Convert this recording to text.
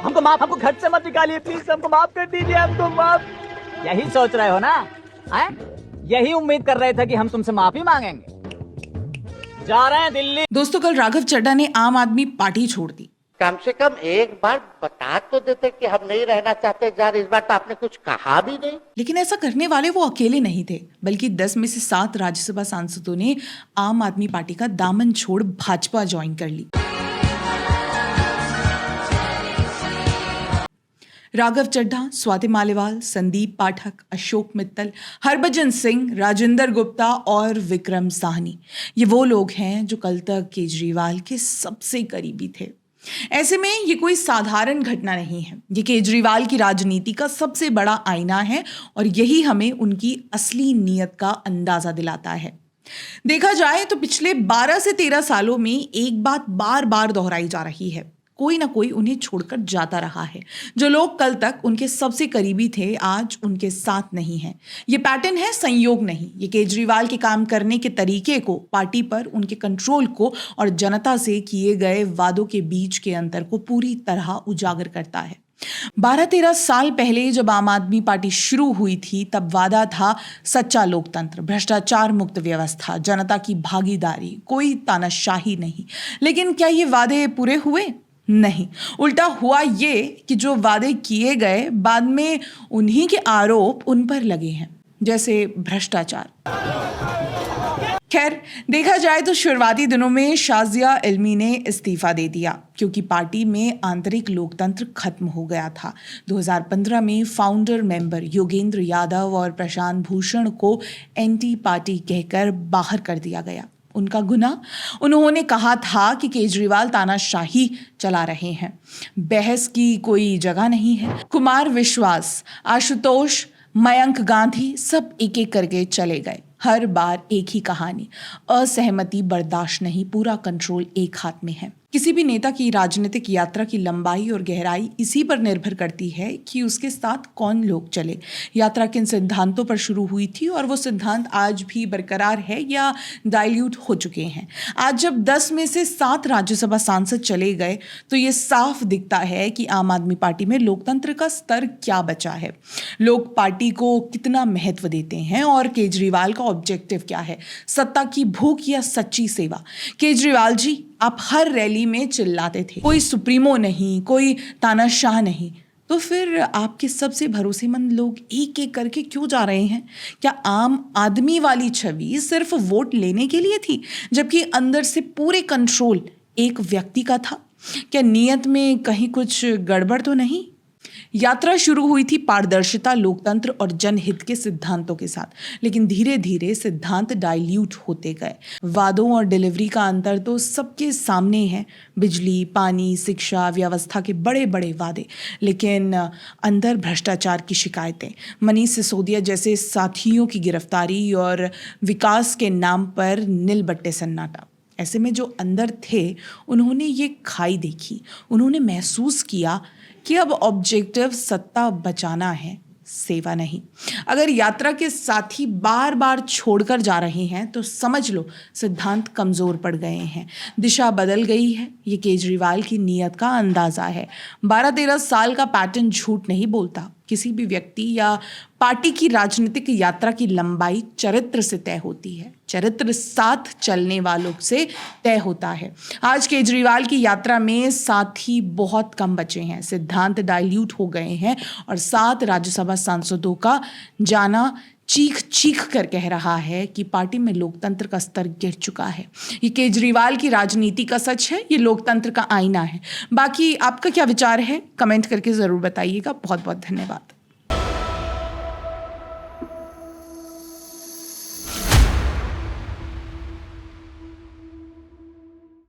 हमको माफ, हमको घर से मत निकालिए प्लीज, हमको माफ कर दीजिए, हमको माफ। यही सोच रहे हो ना? हैं? यही उम्मीद कर रहे थे कि हम तुमसे माफी मांगेंगे। जा रहे हैं दिल्ली। दोस्तों, कल राघव चड्ढा ने आम आदमी पार्टी छोड़ दी। कम से कम एक बार बता तो देते कि हम नहीं रहना चाहते यार। इस बार तो आपने कुछ कहा भी नहीं। लेकिन ऐसा करने वाले वो अकेले नहीं थे, बल्कि 10 में से 7 राज्यसभा सांसदों ने आम आदमी पार्टी का दामन छोड़ भाजपा ज्वाइन कर ली। राघव चड्ढा, स्वाति मालीवाल, संदीप पाठक, अशोक मित्तल, हरभजन सिंह, राजेंद्र गुप्ता और विक्रम साहनी, ये वो लोग हैं जो कल तक केजरीवाल के सबसे करीबी थे। ऐसे में ये कोई साधारण घटना नहीं है, ये केजरीवाल की राजनीति का सबसे बड़ा आईना है और यही हमें उनकी असली नीयत का अंदाजा दिलाता है। देखा जाए तो पिछले 12 से 13 सालों में एक बात बार बार दोहराई जा रही है, कोई ना कोई उन्हें छोड़कर जाता रहा है। जो लोग कल तक उनके सबसे करीबी थे, आज उनके साथ नहीं हैं। ये पैटर्न है, संयोग नहीं। ये केजरीवाल के काम करने के तरीके को, पार्टी पर उनके कंट्रोल को और जनता से किए गए वादों के बीच के अंतर को पूरी तरह उजागर करता है। 12-13 साल पहले जब आम आदमी पार्टी शुरू हुई थी, तब वादा था सच्चा लोकतंत्र, भ्रष्टाचार मुक्त व्यवस्था, जनता की भागीदारी, कोई तानाशाही नहीं। लेकिन क्या ये वादे पूरे हुए? नहीं, उल्टा हुआ ये कि जो वादे किए गए, बाद में उन्हीं के आरोप उन पर लगे हैं, जैसे भ्रष्टाचार। खैर, देखा जाए तो शुरुआती दिनों में शाजिया इल्मी ने इस्तीफा दे दिया क्योंकि पार्टी में आंतरिक लोकतंत्र खत्म हो गया था। 2015 में फाउंडर मेंबर योगेंद्र यादव और प्रशांत भूषण को एंटी पार्टी कहकर बाहर कर दिया गया। उनका गुनाह, उन्होंने कहा था कि केजरीवाल तानाशाही चला रहे हैं, बहस की कोई जगह नहीं है। कुमार विश्वास, आशुतोष, मयंक गांधी सब एक एक करके चले गए। हर बार एक ही कहानी, असहमति बर्दाश्त नहीं, पूरा कंट्रोल एक हाथ में है। किसी भी नेता की राजनीतिक यात्रा की लंबाई और गहराई इसी पर निर्भर करती है कि उसके साथ कौन लोग चले, यात्रा किन सिद्धांतों पर शुरू हुई थी और वो सिद्धांत आज भी बरकरार है या डाइल्यूट हो चुके हैं। आज जब 10 में से 7 राज्यसभा सांसद चले गए तो ये साफ दिखता है कि आम आदमी पार्टी में लोकतंत्र का स्तर क्या बचा है, लोग पार्टी को कितना महत्व देते हैं और केजरीवाल का ऑब्जेक्टिव क्या है, सत्ता की भूख या सच्ची सेवा। केजरीवाल जी, आप हर रैली में चिल्लाते थे, कोई सुप्रीमो नहीं, कोई तानाशाह नहीं, तो फिर आपके सबसे भरोसेमंद लोग एक एक करके क्यों जा रहे हैं? क्या आम आदमी वाली छवि सिर्फ वोट लेने के लिए थी, जबकि अंदर से पूरे कंट्रोल एक व्यक्ति का था? क्या नीयत में कहीं कुछ गड़बड़ तो नहीं? यात्रा शुरू हुई थी पारदर्शिता, लोकतंत्र और जनहित के सिद्धांतों के साथ, लेकिन धीरे धीरे सिद्धांत डाइल्यूट होते गए। वादों और डिलीवरी का अंतर तो सबके सामने है, बिजली, पानी, शिक्षा, व्यवस्था के बड़े बड़े वादे, लेकिन अंदर भ्रष्टाचार की शिकायतें, मनीष सिसोदिया जैसे साथियों की गिरफ्तारी और विकास के नाम पर नीलबट्टे सन्नाटा। ऐसे में जो अंदर थे, उन्होंने ये खाई देखी, उन्होंने महसूस किया कि अब ऑब्जेक्टिव सत्ता बचाना है, सेवा नहीं। अगर यात्रा के साथी बार बार छोड़कर जा रहे हैं तो समझ लो सिद्धांत कमजोर पड़ गए हैं, दिशा बदल गई है। ये केजरीवाल की नीयत का अंदाजा है। 12-13 साल का पैटर्न झूठ नहीं बोलता। किसी भी व्यक्ति या पार्टी की राजनीतिक यात्रा की लंबाई चरित्र से तय होती है, चरित्र साथ चलने वालों से तय होता है। आज केजरीवाल की यात्रा में साथी बहुत कम बचे हैं, सिद्धांत डाइल्यूट हो गए हैं और 7 राज्यसभा सांसदों का जाना चीख चीख कर कह रहा है कि पार्टी में लोकतंत्र का स्तर गिर चुका है। ये केजरीवाल की राजनीति का सच है, ये लोकतंत्र का आईना है। बाकी आपका क्या विचार है, कमेंट करके ज़रूर बताइएगा। बहुत बहुत धन्यवाद।